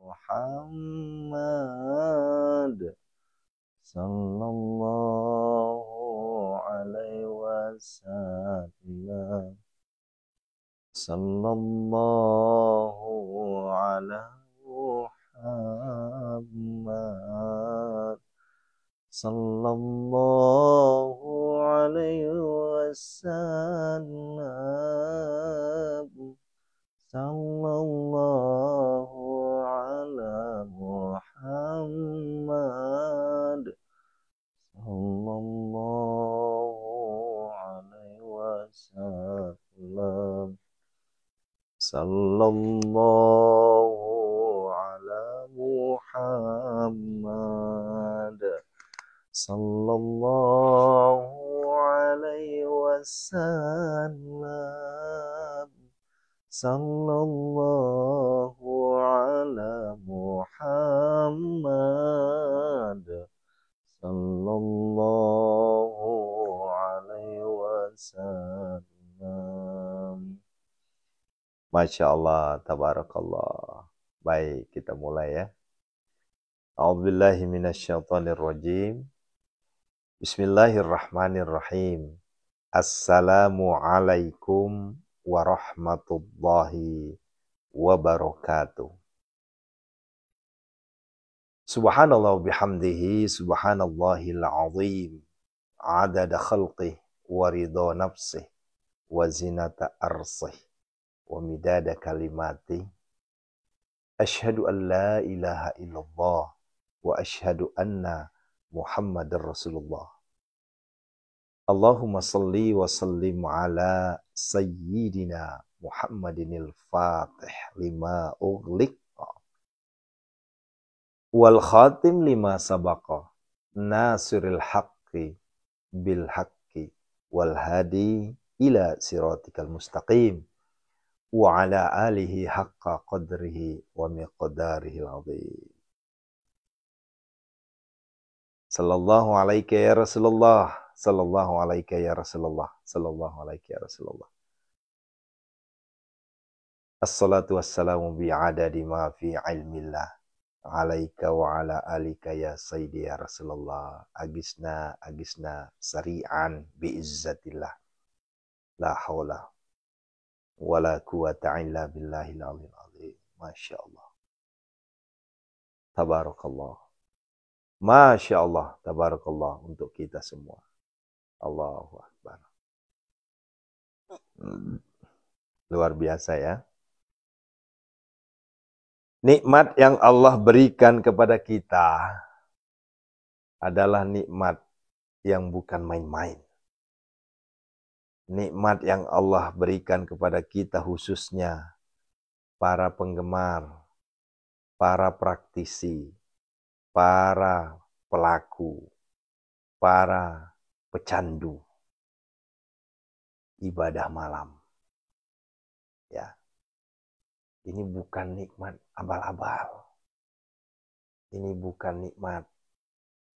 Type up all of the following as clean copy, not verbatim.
Muhammad sallallahu alaihi wasallam sallallahu ala Muhammad sallallahu alaihi wasallam sallallahu ala Muhammad sallallahu alaihi wasallam sallallahu ala Muhammad sallallahu alaihi wasallam sallallahu ala Muhammad sallallahu alaihi wasallam. Masya Allah, tabarakallah. Baik, kita mulai ya. A'udzubillahi minasyaitonirrajim. Bismillahirrahmanirrahim. Assalamualaikum warahmatullahi wabarakatuh. Subhanallah bihamdihi subhanallahil azim. Adada khalqih wa ridha nafsih wa zinata arsih wa midada kalimati. Asyhadu an la ilaha illallah wa asyhadu anna Muhammadar Rasulullah. Allahumma salli wa sallim ala sayyidina Muhammadinil Fatih lima ughliq wal khatim lima sabaqa nasiril haqqi bil haqqi wal hadi ila siratikal mustaqim wa ala alihi haqqa qadrihi wa miqdarihi al-azim. Sallallahu alaika ya Rasulullah, sallallahu alaika ya Rasulullah, sallallahu alaika ya Rasulullah. Assalatu wassalamu bi'adadi ma fi ilmillah alaika wa ala alika ya sayyidi ya Rasulullah. Agisna sari'an bi'izzatillah la hawla wala quwata illa billahil aliyil azim. Masya Allah, tabarakallah. Masya Allah, tabarakallah untuk kita semua. Allahu Akbar. Luar biasa ya. Nikmat yang Allah berikan kepada kita adalah nikmat yang bukan main-main. Nikmat yang Allah berikan kepada kita khususnya para penggemar, para praktisi, para pelaku, para pecandu ibadah malam. Ya. Ini bukan nikmat abal-abal. Ini bukan nikmat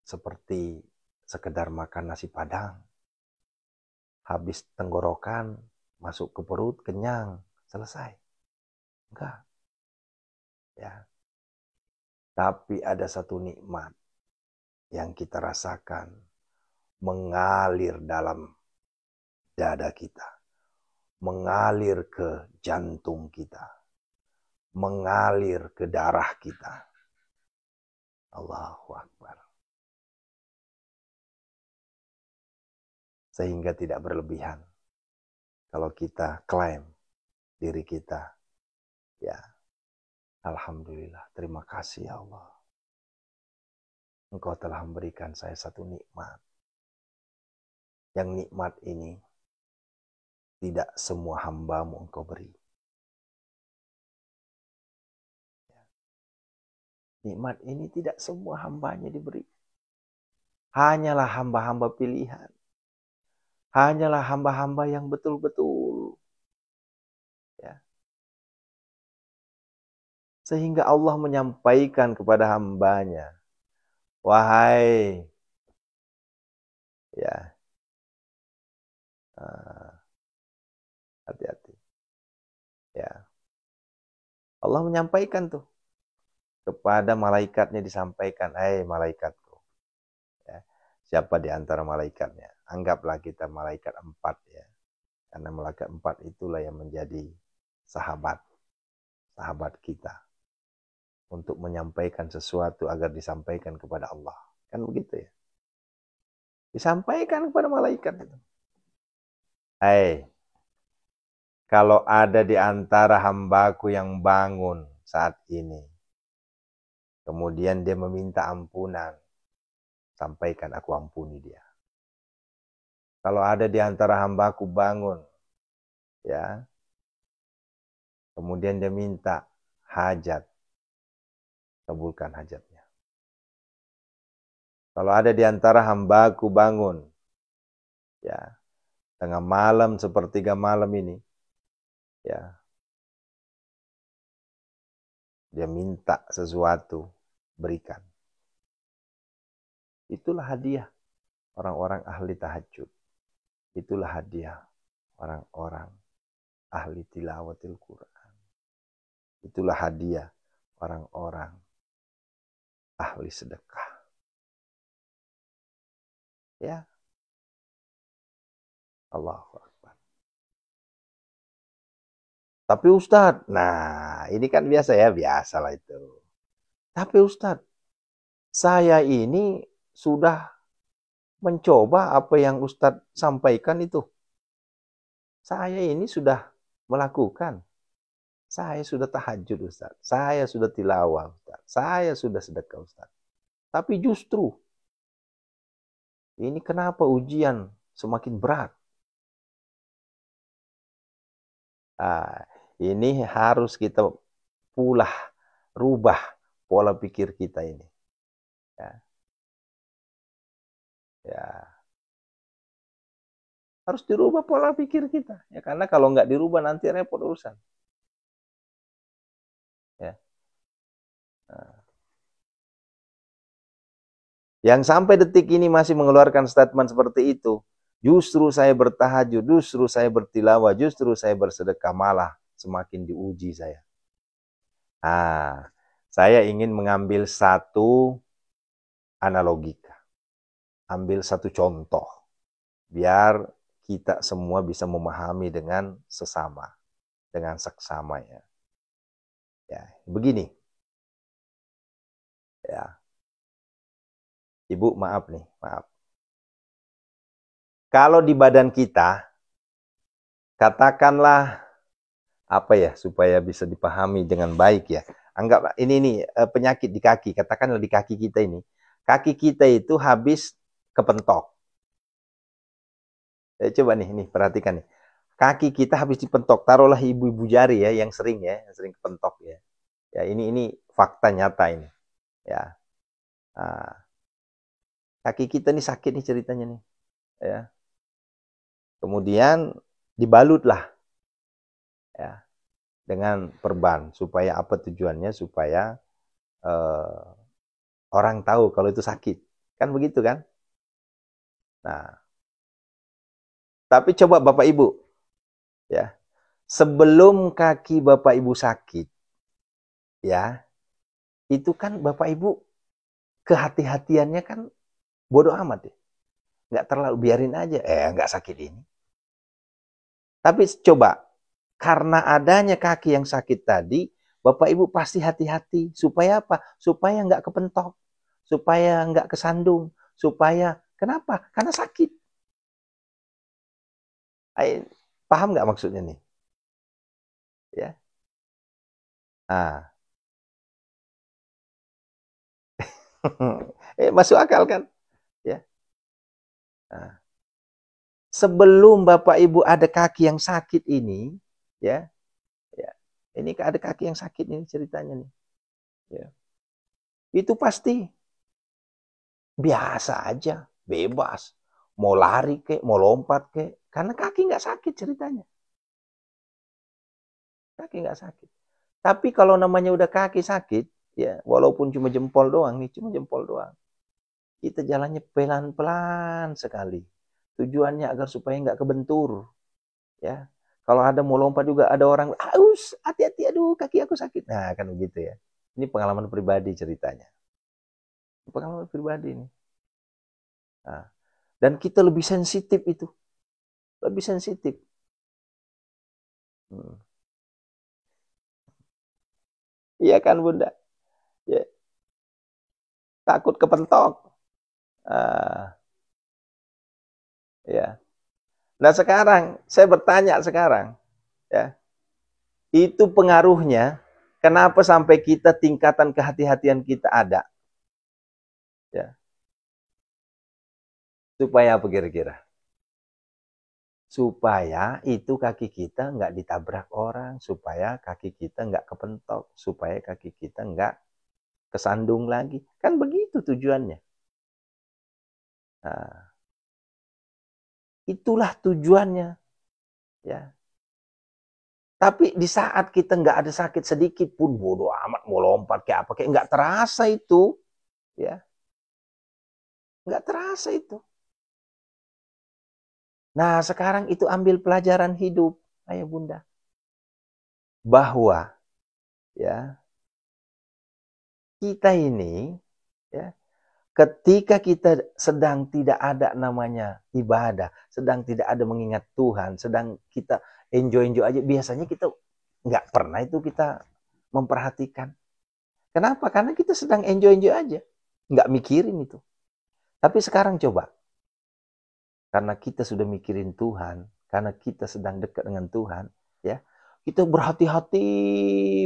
seperti sekedar makan nasi padang. Habis tenggorokan, masuk ke perut, kenyang, selesai. Enggak. Ya. Tapi ada satu nikmat yang kita rasakan mengalir dalam dada kita, mengalir ke jantung kita, mengalir ke darah kita. Allahu Akbar. Sehingga tidak berlebihan kalau kita klaim diri kita, ya alhamdulillah, terima kasih ya Allah. Engkau telah memberikan saya satu nikmat. Yang nikmat ini tidak semua hamba-Mu Engkau beri. Nikmat ini tidak semua hambanya diberi. Hanyalah hamba-hamba pilihan. Hanyalah hamba-hamba yang betul-betul. Ya. Sehingga Allah menyampaikan kepada hambanya, wahai, ya, hati-hati. Ya. Allah menyampaikan tuh. kepada malaikatnya disampaikan, "Hai malaikatku." Ya. Siapa di antara malaikatnya? Anggaplah kita malaikat 4 ya. Karena malaikat 4 itulah yang menjadi sahabat kita untuk menyampaikan sesuatu agar disampaikan kepada Allah. Kan begitu ya. Disampaikan kepada malaikat itu. Hai, kalau ada di antara hambaku yang bangun saat ini, kemudian dia meminta ampunan, sampaikan aku ampuni dia. Kalau ada di antara hambaku bangun, ya, kemudian dia minta hajat, kabulkan hajatnya. Kalau ada di antara hambaku bangun, ya, tengah malam sepertiga malam ini, ya, dia minta sesuatu, berikan. Itulah hadiah orang-orang ahli tahajud. Itulah hadiah orang-orang ahli tilawatil Quran. Itulah hadiah orang-orang ahli sedekah. Ya. Allahu Akbar. Tapi Ustadz, nah ini kan biasa ya, biasalah itu. Tapi Ustadz, saya ini sudah mencoba apa yang Ustadz sampaikan itu. Saya ini sudah melakukan. Saya sudah tahajud Ustadz. Saya sudah tilawah Ustadz. Saya sudah sedekah Ustadz. Tapi justru, ini kenapa ujian semakin berat? Nah, ini harus kita rubah pola pikir kita ini. Ya. Ya. Harus dirubah pola pikir kita. Ya, karena kalau nggak dirubah nanti repot urusan. Ya. Nah. Yang sampai detik ini masih mengeluarkan statement seperti itu, justru saya bertahajud, justru saya bertilawah, justru saya bersedekah, malah semakin diuji saya. Nah, saya ingin mengambil satu analogika. Ambil satu contoh. Biar kita semua bisa memahami dengan sesama. Dengan seksama ya. Ya, begini. Ya. Ibu, maaf nih, maaf. Kalau di badan kita, katakanlah apa ya supaya bisa dipahami dengan baik ya. Anggap ini penyakit di kaki, katakanlah di kaki kita ini. Kaki kita itu habis kepentok. Coba nih perhatikan nih. Kaki kita habis dipentok, taruhlah ibu-ibu jari ya yang sering kepentok ya. Ya ini fakta nyata ini. Ya. Nah, kaki kita nih sakit nih ceritanya nih. Ya. Kemudian dibalutlah ya dengan perban supaya apa tujuannya? Supaya orang tahu kalau itu sakit. Kan begitu kan? Nah, tapi coba Bapak Ibu ya. Sebelum kaki Bapak Ibu sakit ya, itu kan Bapak Ibu kehati-hatiannya kan bodoh amat ya. Nggak terlalu biarin aja, nggak sakit ini. Tapi coba, karena adanya kaki yang sakit tadi, Bapak Ibu pasti hati-hati. Supaya apa? Supaya nggak kepentok. Supaya nggak kesandung. Supaya, kenapa? Karena sakit. Paham nggak maksudnya nih? Ya. Nah. Masuk akal kan? Ya. Nah. Sebelum Bapak Ibu ada kaki yang sakit ini, ya, ini ada kaki yang sakit ini ceritanya nih, ya, itu pasti biasa aja, bebas, mau lari kek, mau lompat kek, karena kaki nggak sakit ceritanya, kaki nggak sakit. Tapi kalau namanya udah kaki sakit, ya, walaupun cuma jempol doang nih, cuma jempol doang, kita jalannya pelan-pelan sekali. Tujuannya agar supaya nggak kebentur, ya. Kalau ada mau lompat juga ada orang, aus, hati-hati, aduh kaki aku sakit. Nah kan begitu ya. Ini pengalaman pribadi ceritanya. Pengalaman pribadi ini. Nah, dan kita lebih sensitif itu. Lebih sensitif. Iya kan Bunda? Ya. Takut kepentok. Ya. Nah sekarang, saya bertanya sekarang. Ya, itu pengaruhnya, kenapa sampai kita tingkatan kehati-hatian kita ada? Ya. Supaya apa kira-kira? Supaya itu kaki kita nggak ditabrak orang, supaya kaki kita nggak kepentok, supaya kaki kita nggak kesandung lagi. Kan begitu tujuannya. Nah, itulah tujuannya. Ya. Tapi di saat kita nggak ada sakit sedikit pun, bodoh amat mau lompat kayak apa, kayak nggak terasa itu. Ya, nggak terasa itu. Nah, sekarang itu ambil pelajaran hidup, ayah bunda. Bahwa ya kita ini ya ketika kita sedang tidak ada namanya ibadah, sedang tidak ada mengingat Tuhan, sedang kita enjoy-enjoy aja, biasanya kita nggak pernah itu kita memperhatikan. Kenapa? Karena kita sedang enjoy-enjoy aja, nggak mikirin itu. Tapi sekarang coba, karena kita sudah mikirin Tuhan, karena kita sedang dekat dengan Tuhan, ya, kita berhati-hati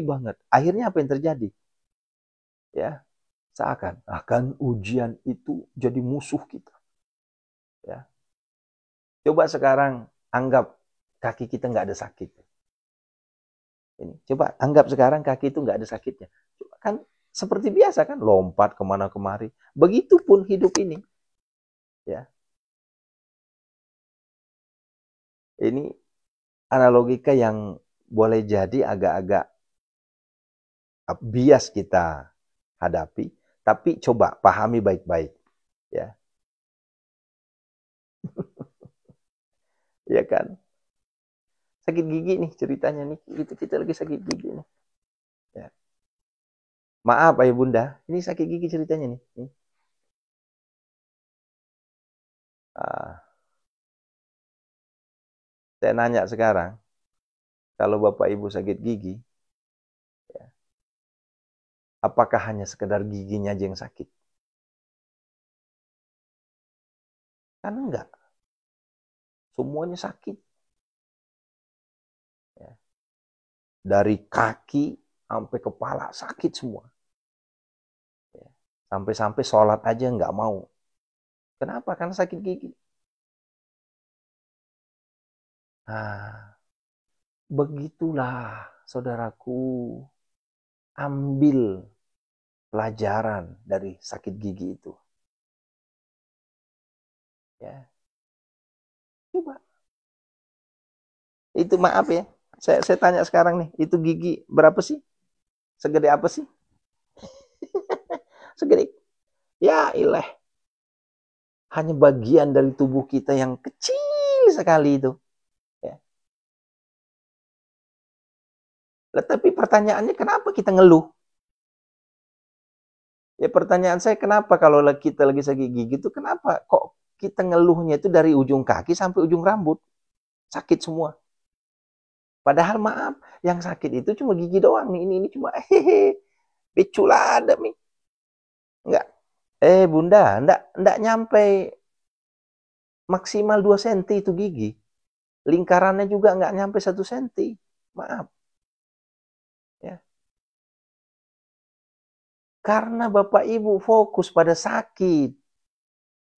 banget. Akhirnya apa yang terjadi? Ya, seakan ujian itu jadi musuh kita. Ya, coba sekarang anggap kaki kita nggak ada sakit. Ini, coba anggap sekarang kaki itu nggak ada sakitnya. Coba, kan seperti biasa kan, lompat kemana kemari. Begitupun hidup ini. Ya, ini analogika yang boleh jadi agak-agak bias kita hadapi, tapi coba pahami baik-baik, ya. Ya kan? Sakit gigi nih ceritanya nih, itu kita lagi sakit gigi nih. Ya. Maaf ayah bunda, ini sakit gigi ceritanya nih. Ah, saya nanya sekarang, kalau bapak ibu sakit gigi, ya, apakah hanya sekedar giginya aja yang sakit? Kan enggak, semuanya sakit. Ya. Dari kaki sampai kepala sakit semua. Ya. Sampai-sampai sholat aja nggak mau. Kenapa? Karena sakit gigi. Nah, begitulah saudaraku, ambil pelajaran dari sakit gigi itu. Ya, coba. Itu maaf ya, saya tanya sekarang nih, itu gigi berapa sih? Segede apa sih? Segede, ya ilah, hanya bagian dari tubuh kita yang kecil sekali itu. Ya. Tapi pertanyaannya kenapa kita ngeluh? Ya pertanyaan saya kenapa kalau kita lagi sakit gigi itu kenapa kok kita ngeluhnya itu dari ujung kaki sampai ujung rambut? Sakit semua. Padahal maaf, yang sakit itu cuma gigi doang nih. Ini cuma hehehe. Becula ada nih. Enggak. Bunda, enggak nyampe maksimal 2 cm itu gigi. Lingkarannya juga enggak nyampe 1 cm. Maaf. Ya. Karena Bapak Ibu fokus pada sakit.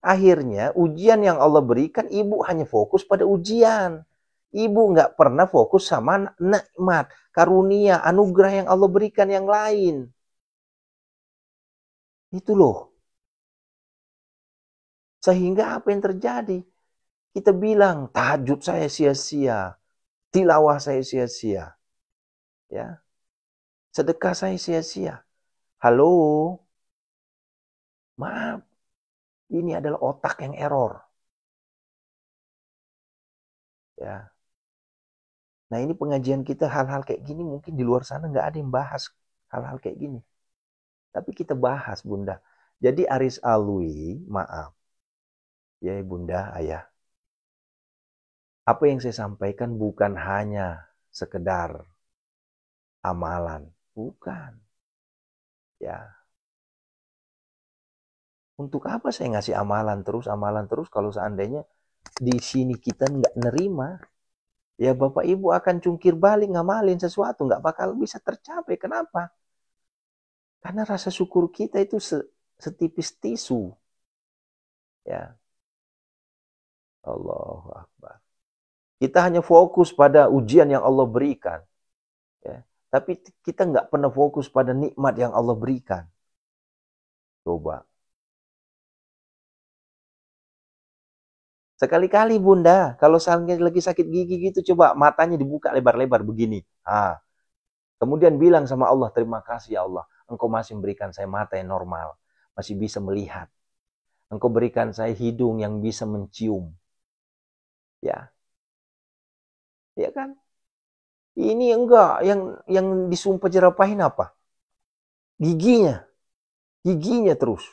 Akhirnya ujian yang Allah berikan, Ibu hanya fokus pada ujian. Ibu nggak pernah fokus sama nikmat, karunia, anugerah yang Allah berikan yang lain. Itu loh. Sehingga apa yang terjadi? Kita bilang, tahajud saya sia-sia, tilawah saya sia-sia. Ya. Sedekah saya sia-sia. Halo? Maaf, ini adalah otak yang error. Ya. Nah ini pengajian kita hal-hal kayak gini mungkin di luar sana nggak ada yang bahas hal-hal kayak gini. Tapi kita bahas, Bunda. Jadi Aris Alwi, maaf. Ya, Bunda, Ayah. Apa yang saya sampaikan bukan hanya sekedar amalan. Bukan. Ya. Untuk apa saya ngasih amalan terus kalau seandainya di sini kita nggak nerima. Ya Bapak Ibu akan cungkir balik ngamalin sesuatu, nggak bakal bisa tercapai. Kenapa? Karena rasa syukur kita itu setipis tisu. Ya. Allahu Akbar. Kita hanya fokus pada ujian yang Allah berikan. Ya. Tapi kita nggak pernah fokus pada nikmat yang Allah berikan. Coba. Sekali-kali Bunda, kalau lagi sakit gigi gitu, coba matanya dibuka lebar-lebar begini. Kemudian bilang sama Allah, terima kasih ya Allah. Engkau masih memberikan saya mata yang normal. Masih bisa melihat. Engkau berikan saya hidung yang bisa mencium. Ya. Ya kan? Ini enggak, yang disumpah jerapahin apa? Giginya. Giginya terus.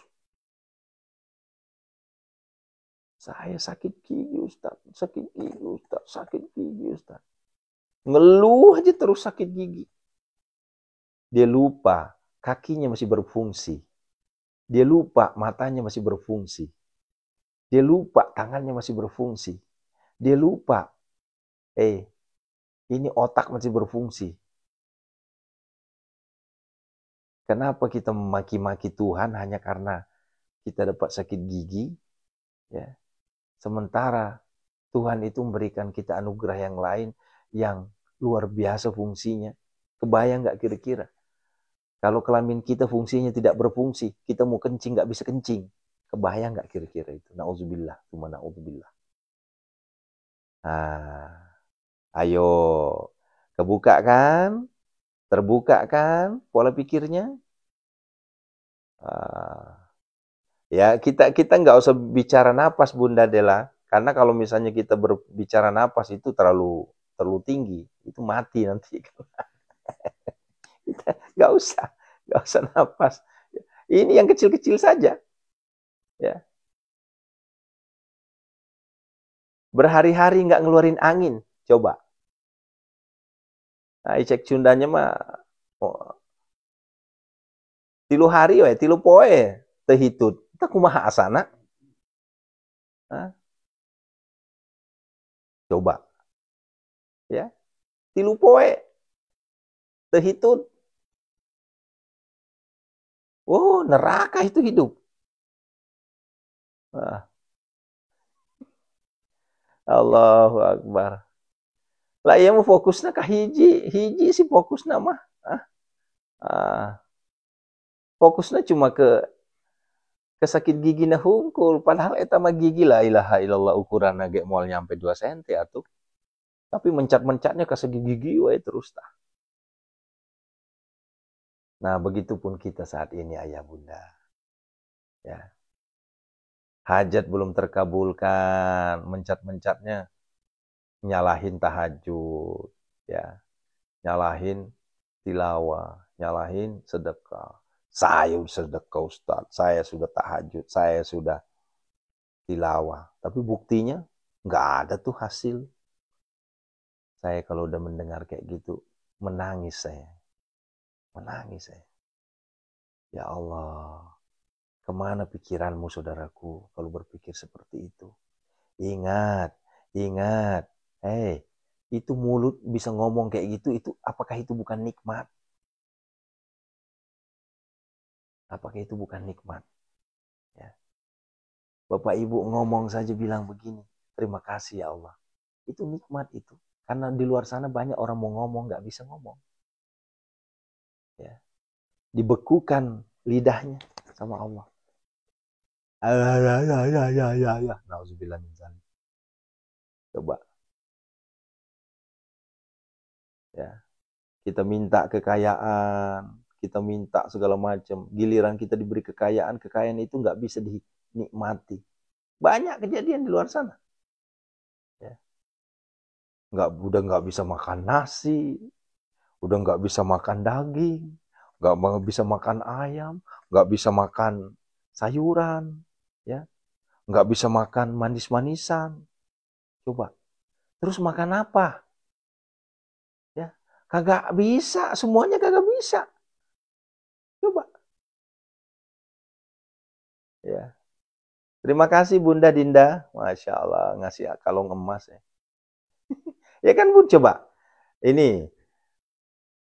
Saya sakit gigi Ustaz, sakit gigi Ustaz, sakit gigi Ustaz. Ngeluh aja terus sakit gigi. Dia lupa kakinya masih berfungsi. Dia lupa matanya masih berfungsi. Dia lupa tangannya masih berfungsi. Dia lupa, ini otak masih berfungsi. Kenapa kita memaki-maki Tuhan hanya karena kita dapat sakit gigi? Ya. Sementara Tuhan itu memberikan kita anugerah yang lain yang luar biasa fungsinya. Kebayang nggak kira-kira? Kalau kelamin kita fungsinya tidak berfungsi, kita mau kencing nggak bisa kencing. Kebayang nggak kira-kira itu? Na'udzubillah, cuma na'udzubillah. Ayo, kebuka kan? Terbuka kan pola pikirnya? Ya, kita nggak usah bicara napas Bunda Dela, karena kalau misalnya kita berbicara napas itu terlalu tinggi, itu mati nanti. Kita nggak usah napas. Ini yang kecil-kecil saja. Ya. Berhari-hari nggak ngeluarin angin, coba. Nah, cek Sundanya mah tilu hari we, tilu poe teu hitut. Kita kumaha asana? Coba. Ya. Tilu poe teu hitut. Oh, neraka itu hidup. Allahu Akbar. Lah ya mau fokusnya ke hiji sih fokusnya mah. Fokusnya cuma ke sakit gigi na hungkul, padahal eta mah gigi la ilaha illallah ukuranna ge moal nyampe 2 cm atuh. Tapi mencat-mencatnya ke segi gigi wae terus tah. Nah, begitupun kita saat ini ayah bunda. Ya. Hajat belum terkabulkan, mencat-mencatnya nyalahin tahajud, ya. Nyalahin tilawah, nyalahin sedekah. Saya sedekah Ustaz, saya sudah tahajud, saya sudah tilawah. Tapi buktinya nggak ada tuh hasil. Saya kalau udah mendengar kayak gitu, menangis saya. Menangis saya. Ya Allah, kemana pikiranmu saudaraku kalau berpikir seperti itu? Ingat, ingat. Itu mulut bisa ngomong kayak gitu, apakah itu bukan nikmat? Apakah itu bukan nikmat? Ya. Bapak Ibu ngomong saja bilang begini, terima kasih ya Allah. Itu nikmat itu. Karena di luar sana banyak orang mau ngomong, nggak bisa ngomong. Ya. Dibekukan lidahnya sama Allah. Nauzubillah min dzalik. Coba. Ya. Kita minta kekayaan, kita minta segala macam. Giliran kita diberi kekayaan itu nggak bisa dinikmati. Banyak kejadian di luar sana. Ya. Udah nggak bisa makan nasi, udah nggak bisa makan daging, nggak bisa makan ayam, nggak bisa makan sayuran, ya, nggak bisa makan manis-manisan. Coba, terus makan apa? Ya, kagak bisa, semuanya kagak bisa. Coba, ya. Terima kasih Bunda Dinda, Masya Allah ngasih kalung emas ya. Ya kan Bun, coba. Ini,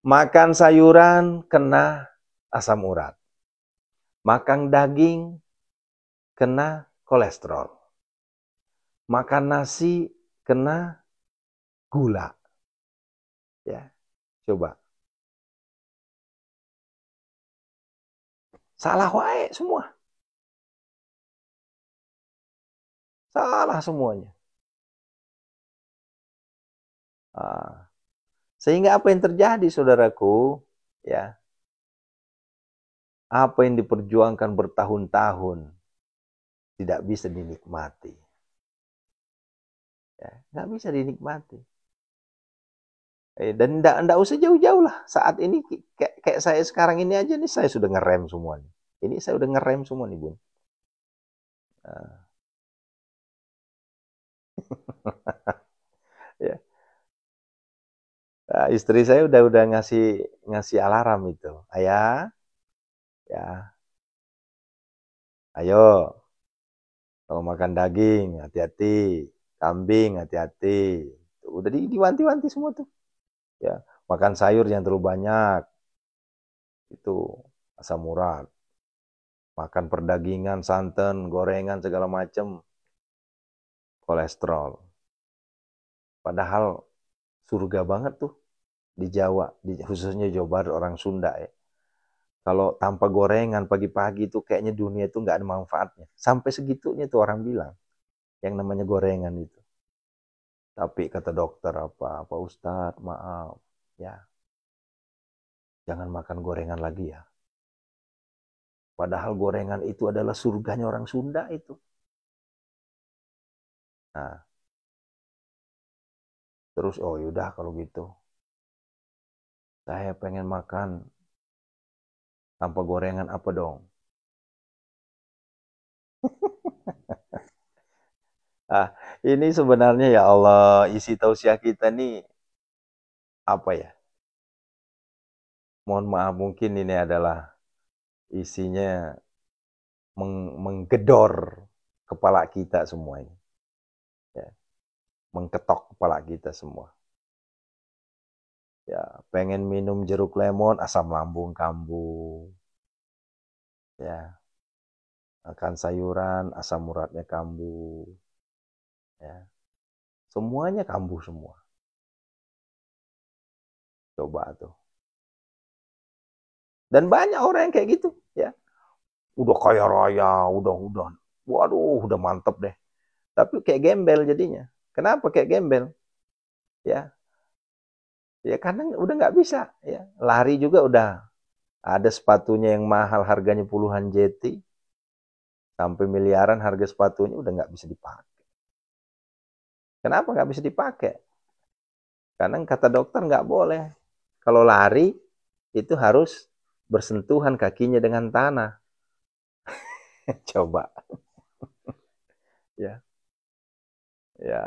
makan sayuran kena asam urat. Makan daging kena kolesterol. Makan nasi kena gula. Ya, coba. Salah wae semua. Salah semuanya. Nah, sehingga apa yang terjadi saudaraku? Ya, apa yang diperjuangkan bertahun-tahun tidak bisa dinikmati. Ya, nggak bisa dinikmati. Dan enggak usah jauh-jauh lah. Saat ini kayak saya sekarang ini aja nih, saya sudah ngerem semua nih. Ini saya udah ngerem semua nih Bun. Nah, ya. Nah, istri saya udah ngasih alarm itu. Ayah, ya, ayo kalau makan daging hati-hati, kambing hati-hati. Udah diwanti-wanti semua tuh. Ya, makan sayur yang terlalu banyak. Itu asam urat. Makan perdagingan, santan, gorengan segala macam, kolesterol. Padahal surga banget tuh di Jawa, khususnya Jawa Barat orang Sunda ya. Kalau tanpa gorengan pagi-pagi tuh kayaknya dunia itu nggak ada manfaatnya. Sampai segitunya tuh orang bilang yang namanya gorengan itu. Tapi kata dokter apa Ustadz, maaf ya, jangan makan gorengan lagi ya. Padahal gorengan itu adalah surganya orang Sunda itu. Nah, terus oh yaudah kalau gitu. Saya pengen makan tanpa gorengan apa dong? Ah, ini sebenarnya ya Allah, isi tausiah kita nih apa ya? Mohon maaf mungkin ini adalah isinya menggedor kepala kita semua ini. Ya, mengketok kepala kita semua. Ya, pengen minum jeruk lemon, asam lambung kambuh. Ya, makan sayuran, asam uratnya kambuh. Ya, semuanya kambuh semua. Coba tuh. Dan banyak orang yang kayak gitu, ya. Udah kaya raya, udah. Waduh, udah mantep deh. Tapi kayak gembel jadinya. Kenapa kayak gembel? Ya, ya karena udah nggak bisa. Ya, lari juga udah ada sepatunya yang mahal, harganya puluhan JT, sampai miliaran harga sepatunya udah nggak bisa dipakai. Kenapa nggak bisa dipakai? Karena kata dokter nggak boleh. Kalau lari itu harus bersentuhan kakinya dengan tanah. Coba, ya, ya.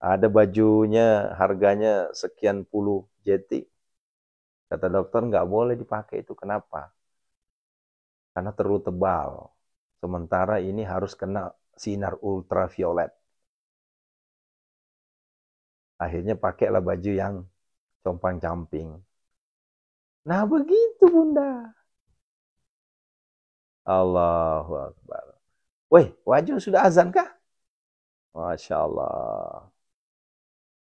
Ada bajunya harganya sekian puluh JT. Kata dokter nggak boleh dipakai itu. Kenapa? Karena terlalu tebal. Sementara ini harus kena sinar ultraviolet. Akhirnya pakailah baju yang compang-camping. Nah begitu Bunda. Allahu Akbar. Woi, wajib sudah azan kah? Masya Allah.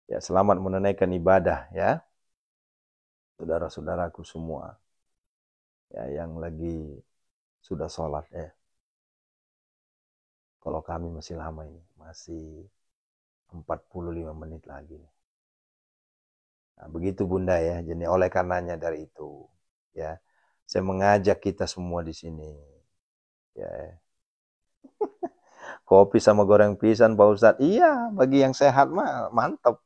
Ya, selamat menunaikan ibadah ya. Saudara-saudaraku semua. Ya, yang lagi sudah sholat ya. Kalau kami masih lama ini. Masih 45 menit lagi. Nah, begitu Bunda ya. Jadi oleh karenanya dari itu. Ya, saya mengajak kita semua di sini. Ya, kopi sama goreng pisang Pak Ustadz. Iya, bagi yang sehat mah mantap.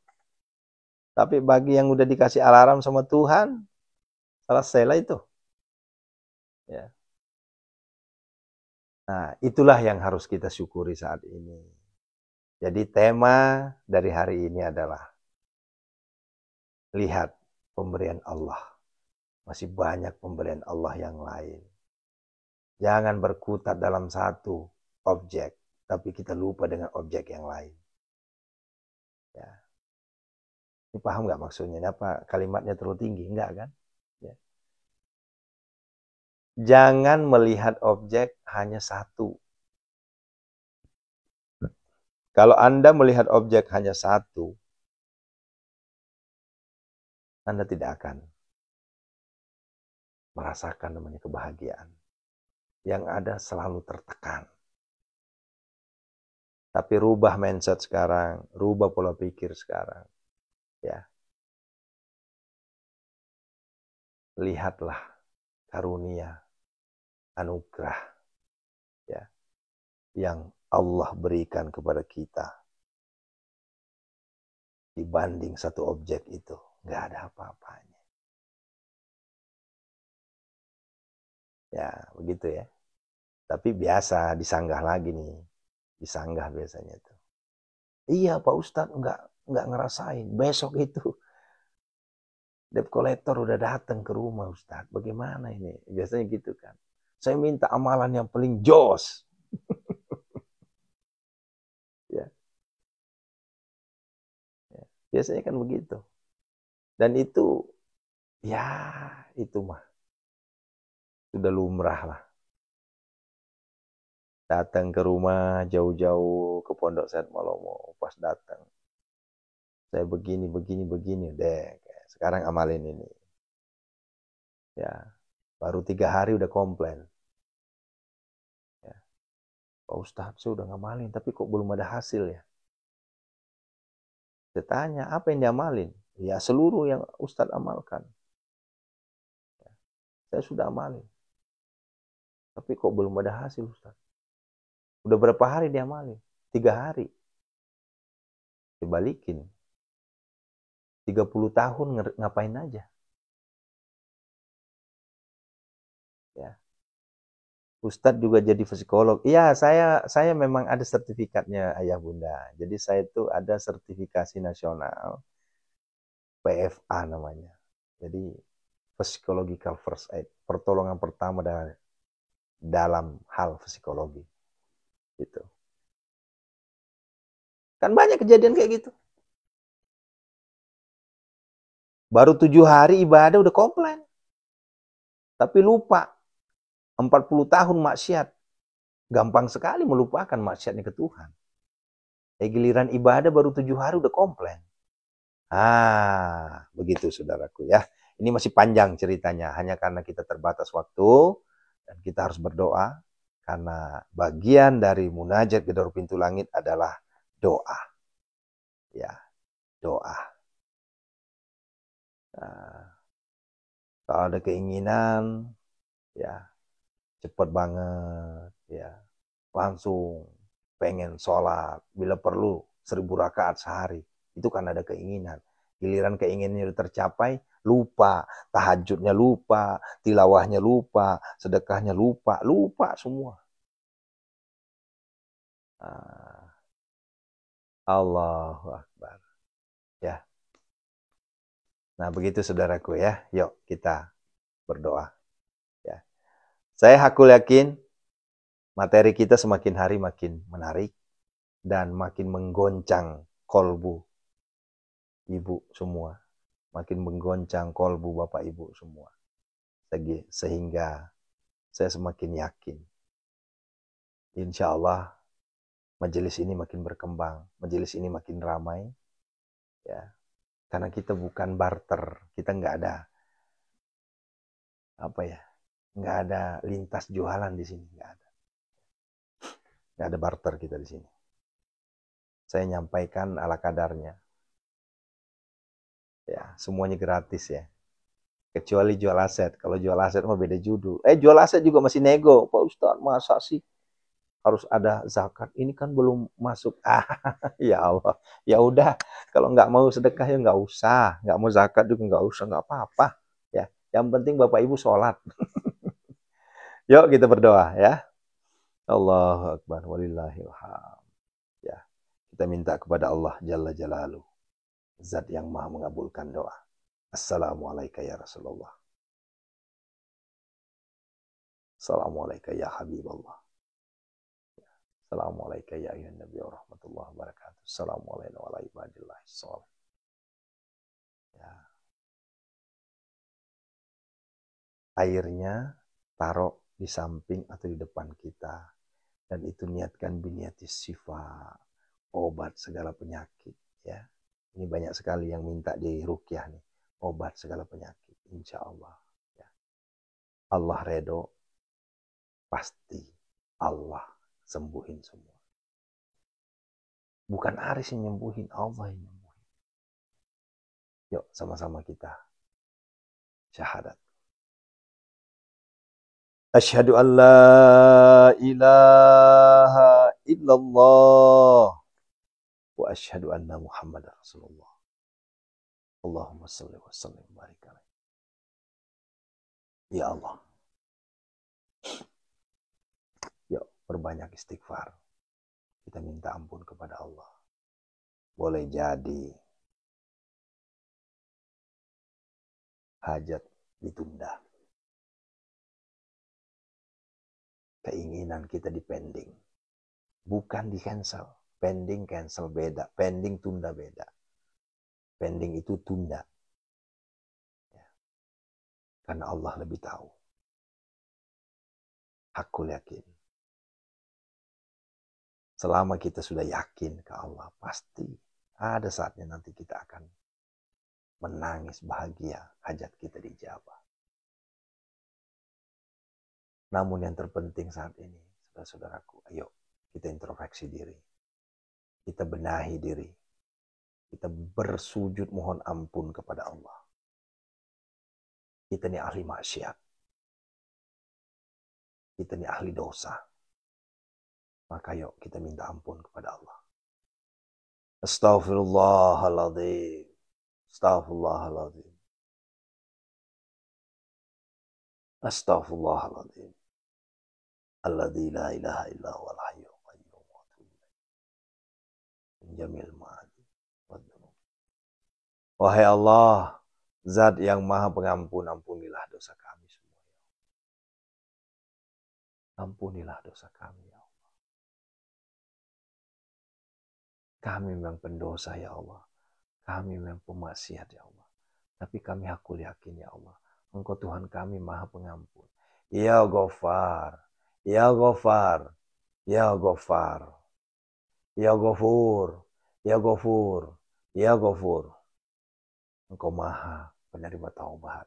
Tapi bagi yang udah dikasih alarm sama Tuhan, Selesailah itu. Ya. Nah, itulah yang harus kita syukuri saat ini. Jadi tema dari hari ini adalah lihat pemberian Allah. Masih banyak pemberian Allah yang lain. Jangan berkutat dalam satu objek, tapi kita lupa dengan objek yang lain. Ya. Ini paham nggak maksudnya? Apa kalimatnya terlalu tinggi? Enggak kan? Ya. Jangan melihat objek hanya satu. Kalau Anda melihat objek hanya satu, Anda tidak akan merasakan namanya kebahagiaan. Yang ada selalu tertekan. Tapi rubah mindset sekarang, rubah pola pikir sekarang. Ya. Lihatlah karunia, anugerah ya yang Allah berikan kepada kita. Dibanding satu objek itu, nggak ada apa-apanya. Ya, begitu ya. Tapi biasa disanggah lagi nih. Disanggah biasanya tuh. Iya Pak Ustadz, nggak ngerasain. Besok itu debt collector udah datang ke rumah Ustadz. Bagaimana ini? Biasanya gitu kan. Saya minta amalan yang paling jos. Ya. Ya. Biasanya kan begitu. Dan itu, ya itu mah. Sudah lumrah lah. Datang ke rumah jauh-jauh ke Pondok Sehat Malomo. Pas datang. Saya begini. Deh. Sekarang amalin ini. Ya. Baru 3 hari udah komplain. Ya. Pak Ustadz, saya udah ngamalin. Tapi kok belum ada hasil ya? Saya tanya, apa yang diamalin? Ya seluruh yang Ustadz amalkan. Ya. Saya sudah amalin. Tapi kok belum ada hasil Ustadz? Udah berapa hari diamalin? 3 hari. Dibalikin. 30 tahun ngapain aja? Ya. Ustadz juga jadi psikolog. Iya, saya memang ada sertifikatnya Ayah Bunda. Jadi saya itu ada sertifikasi nasional PFA namanya. Jadi Psychological First Aid, pertolongan pertama dalam hal psikologi. Gitu. Kan banyak kejadian kayak gitu. Baru 7 hari ibadah udah komplain. Tapi lupa. 40 tahun maksiat. Gampang sekali melupakan maksiatnya ke Tuhan. Giliran ibadah baru 7 hari udah komplain. Begitu saudaraku ya. Ini masih panjang ceritanya. Hanya karena kita terbatas waktu. Dan kita harus berdoa. Karena bagian dari munajat gedor pintu langit adalah doa. Ya, doa. Nah, kalau ada keinginan, ya cepat banget, ya langsung pengen sholat, bila perlu 1000 rakaat sehari, itu kan ada keinginan. Giliran keinginannya udah tercapai, lupa, tahajudnya lupa, tilawahnya lupa, sedekahnya lupa semua. Allahu Akbar. Ya. Nah begitu saudaraku ya, yuk kita berdoa. Ya. Saya hakul yakin materi kita semakin hari makin menarik dan makin menggoncang kolbu ibu semua, makin menggoncang kolbu bapak ibu semua, sehingga saya semakin yakin, insya Allah majelis ini makin berkembang, majelis ini makin ramai, ya, karena kita bukan barter, kita nggak ada nggak ada lintas jualan di sini, nggak ada barter kita di sini. Saya nyampaikan ala kadarnya. Ya, semuanya gratis ya. Kecuali jual aset. Kalau jual aset mah beda judul. Jual aset juga masih nego. Pak Ustadz, masa sih harus ada zakat? Ini kan belum masuk. Ya Allah. Ya udah, kalau nggak mau sedekah ya nggak usah. Nggak mau zakat juga nggak usah, nggak apa-apa. Ya, Yang penting Bapak Ibu sholat. Yuk kita berdoa ya. Allahu Akbar walillahil hamd. Ya, kita minta kepada Allah Jalla Jalaluhu, Zat yang Maha mengabulkan doa. Assalamualaikum ya Rasulullah. Assalamualaikum ya Habiballah. Assalamualaikum ya ayuhan Nabi wa rahmatullahi wa barakatuh. Assalamualaikum wa ibadillahi sholih. Ya. Airnya taruh di samping atau di depan kita. Dan itu niatkan biniatis syifa, obat segala penyakit. Ya. Ini banyak sekali yang minta di ruqyah nih, obat segala penyakit. Insya Allah. Ya. Allah redo, pasti Allah sembuhin semua. Bukan Aris yang nyembuhin, Allah yang nyembuhin. Yuk sama-sama kita syahadat. Asyhadu an la ilaha illallah wa asyhadu anna Muhammadar Rasulullah. Allahumma shalli wa sallim wa barik alaihi. Ya Allah. Yuk perbanyak istighfar. Kita minta ampun kepada Allah. Boleh jadi hajat ditunda. Keinginan kita dipending. Bukan di cancel. Pending cancel beda. Pending tunda beda. Pending itu tunda. Ya. Karena Allah lebih tahu. Aku yakin. Selama kita sudah yakin ke Allah, pasti ada saatnya nanti kita akan menangis bahagia, hajat kita dijabah. Namun yang terpenting saat ini, saudara-saudaraku, ayo kita introspeksi diri. Kita benahi diri. Kita bersujud mohon ampun kepada Allah. Kita ini ahli maksiat. Kita ini ahli dosa. Maka yuk kita minta ampun kepada Allah. Astaghfirullahaladzim. Astaghfirullahaladzim. Astaghfirullahaladzim. Alladzi la ilaha illa huwal hayyul qayyum wa atubu ilaih. Jamil ma'adi. Wahai Allah, Zat yang Maha Pengampun, ampunilah dosa kami semua. Ampunilah dosa kami, ya Allah. Kami memang pendosa, ya Allah. Kami memang pemaksiat, ya Allah. Tapi kami hakul yakin, ya Allah. Engkau Tuhan kami Maha Pengampun. Ya Ghafar, Ya Ghafar, Ya Ghafar, Ya Ghafur, Ya Ghafur, Ya Ghafur. Engkau Maha penerima taubat.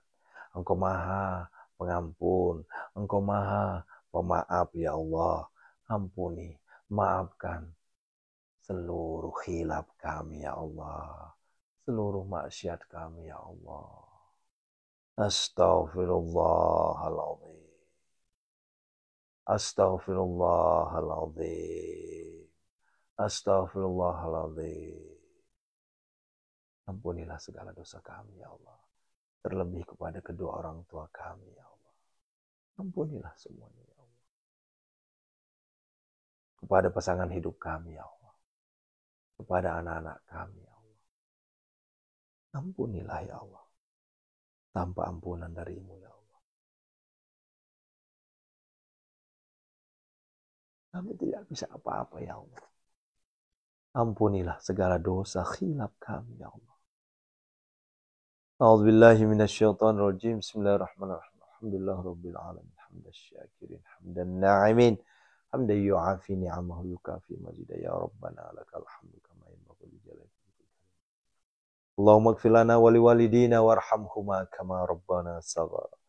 Engkau Maha Pengampun. Engkau Maha Pemaaf, ya Allah. Ampuni, maafkan seluruh khilaf kami, ya Allah. Seluruh maksiat kami, ya Allah. Astaghfirullahaladzim. Astaghfirullahaladzim. Astaghfirullahaladzim. Ampunilah segala dosa kami, ya Allah. Terlebih kepada kedua orang tua kami, ya Allah. Ampunilah semuanya, ya Allah. Kepada pasangan hidup kami, ya Allah. Kepada anak-anak kami, ya Allah. Ampunilah, ya Allah. Tanpa ampunan darimu, ya Allah. Kami tidak bisa apa-apa, ya Allah. Ampunilah segala dosa khilaf kami, ya Allah. A'udzubillahi minasyaitonirrajim. Bismillahirrahmanirrahim. Alhamdulillah rabbil alamin. Hamdasyakirin, hamdan na'imin. Hamdan yu'afi ni'amahu yukafi mazidah. Ya Rabbana lakal hamdu kama yanbaghi li jalali wajhika. Allahumma ighfir lana wa liwalidina warhamhuma kama rabbana shaghara.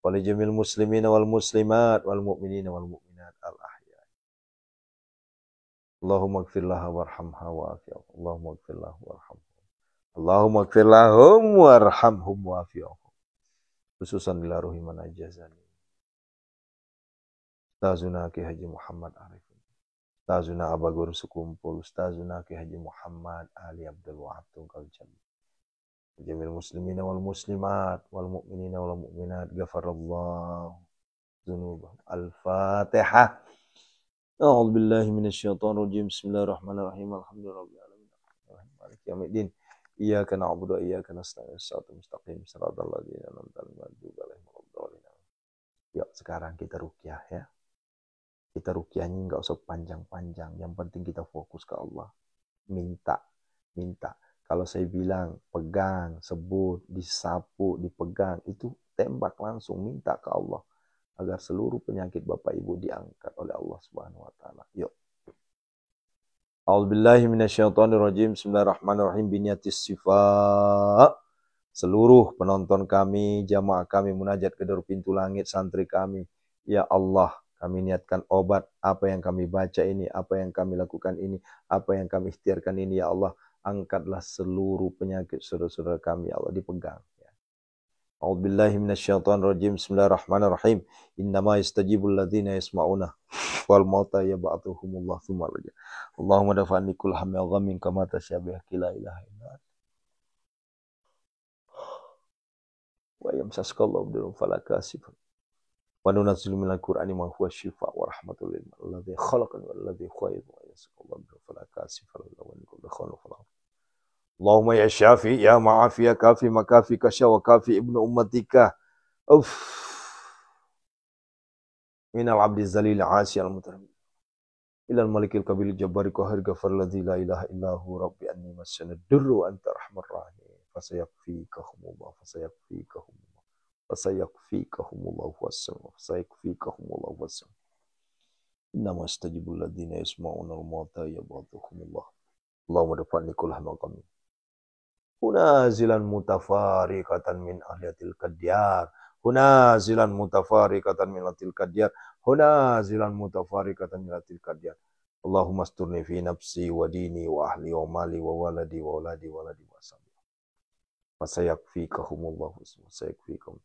Wa li jamil muslimina wal muslimat wal mu'minina wal mu'minat al ahya. Allahumma ighfir laha warhamha wa'afiha. Allahumma ighfir lahu warhamha. Allahumma ighfir lahum warhamhum wa'afiyahum. Khususan ila ruhi man ajazani. Ustazuna Ki Haji Muhammad Arif. Ustazuna Abagur Sekumpul. Ustazuna Ki Haji Muhammad Ali Abdul Wahab Tunggal Jamil. jamil muslimina wal muslimat wal mu'minina wal mu'minat ghafarallahu dzunubahum. Al-Fatihah. A'udzu billahi minasyaitonir rajim. Bismillahirrahmanirrahim. Alhamdulillahirabbil alamin. Maliki yaumiddin. Iyyaka na'budu wa iyyaka nasta'in. Shiratal mustaqim. Shiratal ladzina an'amta 'alaihim. Yuk sekarang kita ruqyah ya. Kita ruqyahnya enggak usah panjang-panjang. Yang penting kita fokus ke Allah. Minta. Kalau saya bilang pegang, sebut, disapu, dipegang, itu tembak langsung, minta ke Allah agar seluruh penyakit Bapak Ibu diangkat oleh Allah Subhanahu wa taala. Yuk. A'udzubillahi minasyaitonirrajim. Bismillahirrahmanirrahim. Biniyatis syifa. Seluruh penonton kami, jamaah kami munajat ke pintu langit santri kami. Ya Allah, kami niatkan obat apa yang kami baca ini, apa yang kami lakukan ini, apa yang kami ikhtiarkan ini ya Allah. Angkatlah seluruh penyakit saudara-saudara kami ya Allah, dipegang. A'udzubillahi minasyaitonirrajim. Bismillahirrahmanirrahim. Innama yastajibul ladzina yasma'una wal mauta yab'athuhumullah tsumma raja. Allahumma dafa'ni kull hammi wa ghammin kama tasyabiha la ilaha illa anta. Wa yamsaskallahu bidurrin fala kashifa. Wa nunazzilu minal qur'ani ma huwa shifaa wa rahmatul lil ladzi khalaqani wal ladzi khayra wa yaskallahu bidurrin fala kashifa lahu wa nikum bikhawla fala. Allahumma ya syafi ya ma'afi ya kafi makafi kasya wa kafi ibnu ummatika. Minal abdi zalil asi al mutarim. Ilal malikil kabil jabbari qahir ghafar ladzi la ilaha illahu rabbi anni masyana durru anta rahmar rahim. Fasayakfikahumullah wassam. Innama astajibul ladzina yasma'una al-mauta yab'athuhumullah. Allahumma dafa'ni kull hamma qami. Hunazilan mutafariqatan min ahliyatil qadyar. Hunazilan mutafariqatan min ahliyatil qadyar. Hunazilan mutafariqatan min ahliyatil qadyar. Allahumma asturni fi nafsi wa dini wa ahli wa mali wa waladi wa waladi wa waladi wa sahbihi. Fasayakfikahumullah fasayakfikum.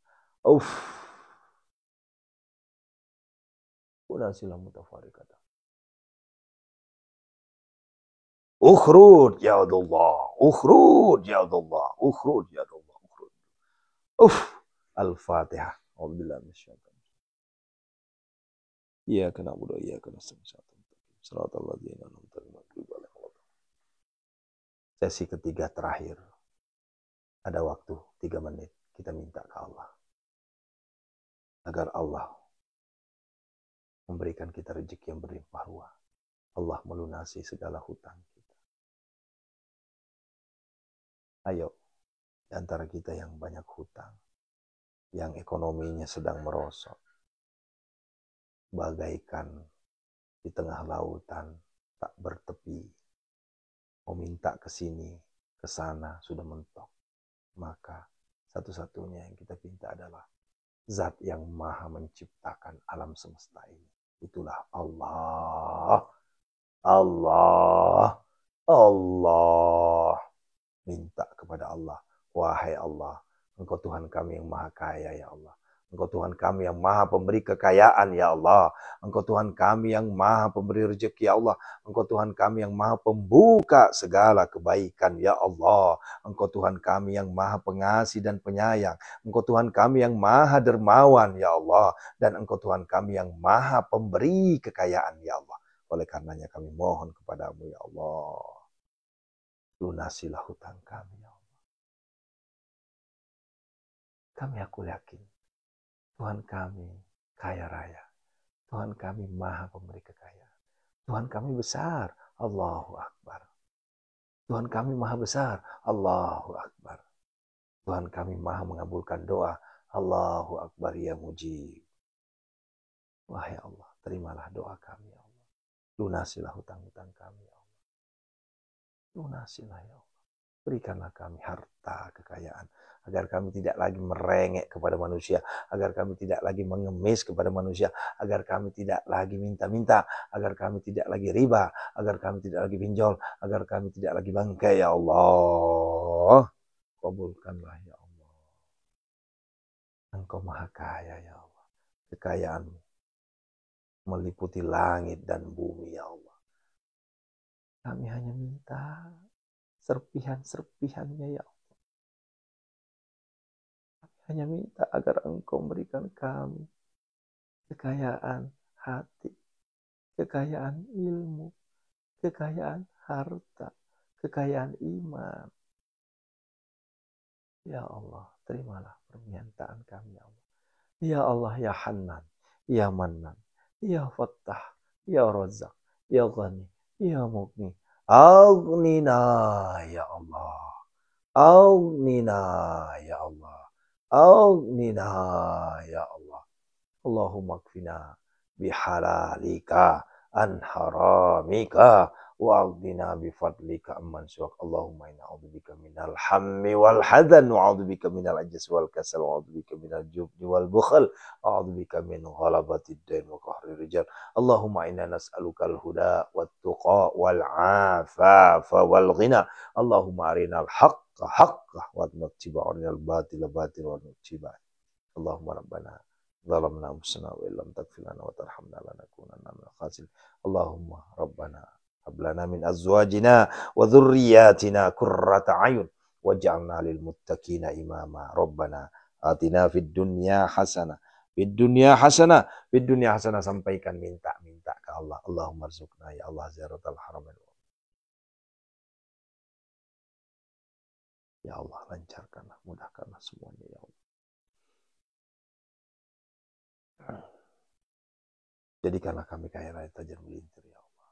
Hunazilan mutafariqatan. Ukhruj ya Allah, ukhruj ya Allah, ukhruj ya Allah, ukhruj. Al-Fatihah. Alhamdulillah minasyaitonir rajim. Iyyaka na'budu wa iyyaka nasta'in. Shiratal ladzina an'amta 'alaihim. Sesi ketiga terakhir. Ada waktu 3 menit kita minta ke Allah agar Allah memberikan kita rezeki yang berlimpah ruah. Allah melunasi segala hutang kita. Ayo, di antara kita yang banyak hutang, yang ekonominya sedang merosot, bagaikan di tengah lautan tak bertepi, meminta ke sini, ke sana sudah mentok. Maka satu-satunya yang kita minta adalah Zat yang maha menciptakan alam semesta ini. Itulah Allah. Allah. Allah. Minta kepada Allah. Wahai Allah, Engkau Tuhan kami yang maha kaya ya Allah. Engkau Tuhan kami yang maha pemberi kekayaan ya Allah. Engkau Tuhan kami yang maha pemberi rezeki ya Allah. Engkau Tuhan kami yang maha pembuka segala kebaikan ya Allah. Engkau Tuhan kami yang maha pengasih dan penyayang. Engkau Tuhan kami yang maha dermawan ya Allah. Dan Engkau Tuhan kami yang maha pemberi kekayaan ya Allah. Oleh karenanya kami mohon kepadamu ya Allah. Lunasilah hutang kami ya Allah. Kami aku yakin Tuhan kami kaya raya. Tuhan kami maha pemberi kekayaan. Tuhan kami besar. Allahu Akbar. Tuhan kami maha besar. Allahu Akbar. Tuhan kami maha mengabulkan doa. Allahu Akbar ya mujib. Wahai Allah, terimalah doa kami ya Allah. Lunasilah hutang-hutang kami ya Allah. Lunasilah ya Allah. Berikanlah kami harta kekayaan. Agar kami tidak lagi merengek kepada manusia. Agar kami tidak lagi mengemis kepada manusia. Agar kami tidak lagi minta-minta. Agar kami tidak lagi riba. Agar kami tidak lagi pinjol. Agar kami tidak lagi bangkai ya Allah. Kabulkanlah ya Allah. Engkau maha kaya ya Allah. Kekayaan meliputi langit dan bumi ya Allah. Kami hanya minta serpihan-serpihannya ya Allah. hanya minta agar Engkau berikan kami kekayaan hati, kekayaan ilmu, kekayaan harta, kekayaan iman. Ya Allah, terimalah permintaan kami ya Allah. Ya Allah, ya Hannan, ya Mannan, ya Fattah, ya Razak, ya Ghani, ya Mughni. Aghnina ya Allah. Aghnina ya Allah. Aghnina ya Allah. Allahumma kfina bihalalika an haramika wa aghdina bifadlika amman siwak. Allahumma inna a'udzubika minal hammi wal hadan wa a'udzubika minal ajzi wal kasal wa a'udzubika minal jubni wal bukhl wa a'udzubika min ghalabatid dain wa qahri rijal. Allahumma inna nas'aluka al huda wat tuqa wal afafa wal ghina. Allahumma arinal haqqa haqqa wa nattiba arinal batila batila wa nattiba. Allahumma rabbana ظلمنا أنفسنا وإن لم تغفر لنا وترحمنا لنكونن من الخاسرين. اللهم ربنا هب لنا من أزواجنا وذرياتنا قرة أعين واجعلنا للمتقين إماما. ربنا آتنا في الدنيا حسنة في الدنيا حسنة. Sampaikan minta ke Allah. Allahumma rizukna ya Allah ziyaratal haramain. Ya Allah, lancarkanlah, mudahkanlah semuanya ya Allah. Jadikanlah kami kaya raya tajam melintir ya Allah.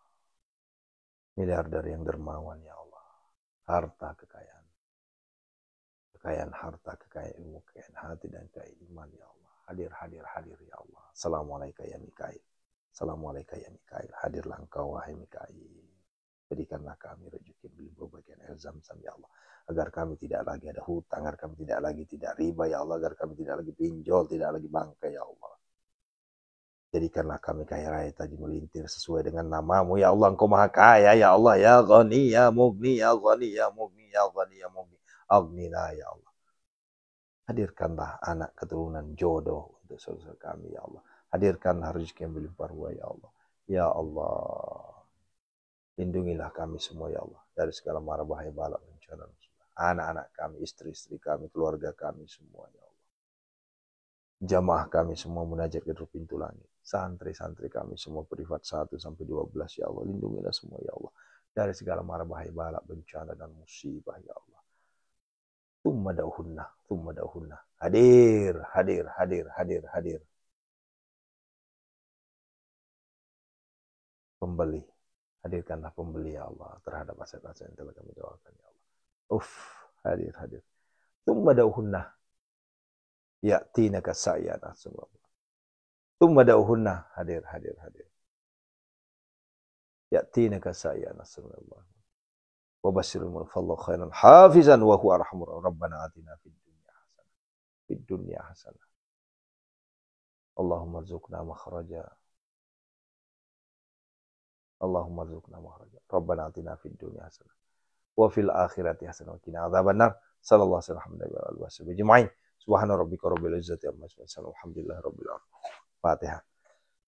Miliarder yang dermawan ya Allah. Harta kekayaan. Kekayaan harta, kekayaan ilmu, kekayaan hati dan kekayaan iman ya Allah. Hadir ya Allah. Assalamualaikum ya Mikail. Assalamualaikum ya Mikail. Hadirlah engkau wahai Mikail. Berikanlah kami rezeki berlimpah bagian air Zam-Zam ya Allah. Agar kami tidak lagi ada hutang, agar kami tidak riba ya Allah. Agar kami tidak lagi pinjol, tidak lagi bangkai ya Allah. Jadikanlah kami kaya raya tadi melintir sesuai dengan namamu ya Allah. Engkau maha kaya ya Allah. Ya Ghani ya Mughni ya Ghani ya Mughni ya Ghani ya Mughni. Aghnina ya Allah. Hadirkanlah anak keturunan jodoh untuk saudara kami ya Allah. Hadirkanlah rezeki yang berlimpah ruah ya Allah. Ya Allah. Lindungilah kami semua ya Allah. Dari segala mara bahaya bala bencana. Anak-anak kami, istri-istri kami, keluarga kami semua ya Allah. Jamaah kami semua munajat ke pintu langit. Santri-santri kami semua privat 1 sampai 12 ya Allah. Lindungilah semua ya Allah. Dari segala mara bahaya bala bencana dan musibah ya Allah. Tsumma dauhunna. Hadir. Pembeli. Hadirkanlah pembeli ya Allah terhadap aset-aset yang telah kami doakan ya Allah. Hadir. Tsumma dauhunna. Ya'tinaka sa'yana semua. Tsumma dauhunna. Hadir. Ya'tinaka sa'yana semua. Wa basyiril mu'minina khairan hafizan wa huwa arhamur rahimin. Rabbana atina fid dunya hasanah. Allahumma rzuqna makhraja. Rabbana atina fid dunya hasanah wa fil akhirati hasanah wa qina adzabannar. Sallallahu alaihi wasallam. Subhana rabbika rabbil izzati amma yasifun. Alhamdulillahi rabbil alamin. Fatihah.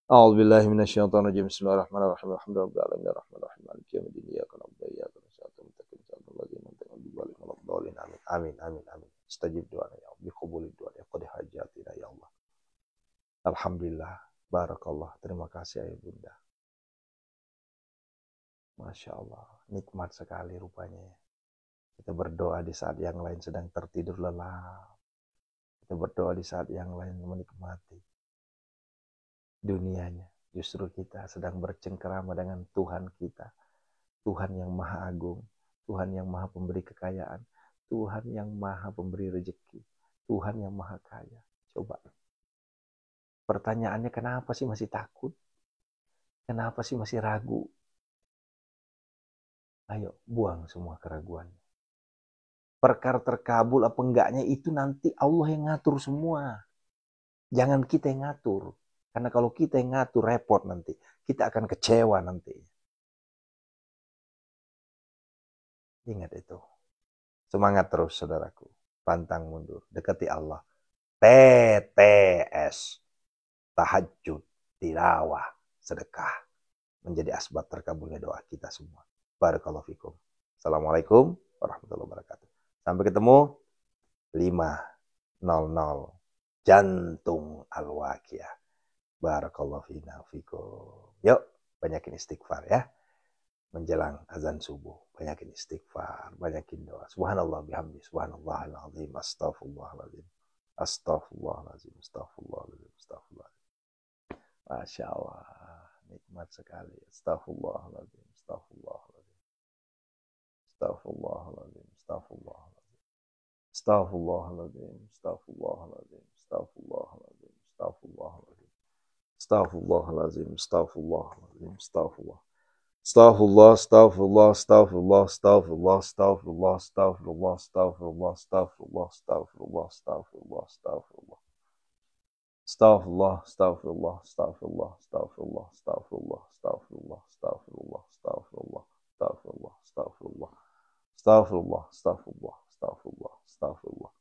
A'udzu billahi minasyaitonir rajim. Bismillahirrahmanirrahim. Alhamdulillahi rabbil alamin. Maliki yaumiddin. Iyyaka na'budu wa iyyaka nasta'in. Amin. Istajib doa ya Allah. Biqubulid doa ya qad hajatina ya Allah. Alhamdulillah. Barakallah. Terima kasih ayah bunda. Masya Allah. Nikmat sekali rupanya. Kita berdoa di saat yang lain sedang tertidur lelap. Kita berdoa di saat yang lain menikmati dunianya. Justru kita sedang bercengkerama dengan Tuhan kita. Tuhan yang maha agung. Tuhan yang maha pemberi kekayaan. Tuhan yang maha pemberi rezeki. Tuhan yang maha kaya. Coba. Pertanyaannya, kenapa sih masih takut? Kenapa sih masih ragu? Ayo, buang semua keraguannya. Perkara terkabul apa enggaknya itu nanti Allah yang ngatur semua. Jangan kita yang ngatur. Karena kalau kita yang ngatur, repot nanti. Kita akan kecewa nanti. Ingat itu. Semangat terus, saudaraku. Pantang mundur. Dekati Allah. TTS. Tahajud. Tilawah. Sedekah. Menjadi asbab terkabulnya doa kita semua. Barakallahu fikum. Assalamualaikum warahmatullahi wabarakatuh. Sampai ketemu 5 00. Jantung Al-Waqiah. Barakallahu fina fikum. Yuk, banyakin istighfar ya. Menjelang azan subuh, banyakin istighfar, banyakin doa. Subhanallah bihamdi, subhanallahal azim, astaghfirullahalazim. Astaghfirullahalazim, astaghfirullahalazim, astaghfirullahalazim. Masya Allah, nikmat sekali. Astaghfirullahalazim, astaghfirullahalazim. Astaghfirullahalazim, astaghfirullahalazim. Astaghfirullahalazim, astaghfirullahalazim, astaghfirullahalazim, astaghfirullahalazim. Astaghfirullahalazim, astaghfirullahalazim, astaghfirullah. Astaghfirullah, astaghfirullah, astaghfirullah, astaghfirullah, astaghfirullah, astaghfirullah, astaghfirullah, astaghfirullah, astaghfirullah, astaghfirullah. Astaghfirullah, astaghfirullah, astaghfirullah, astaghfirullah, astaghfirullah, astaghfirullah, astaghfirullah, astaghfirullah, astaghfirullah, astaghfirullah. Astaghfirullah, astaghfirullah, astaghfirullah, astaghfirullah.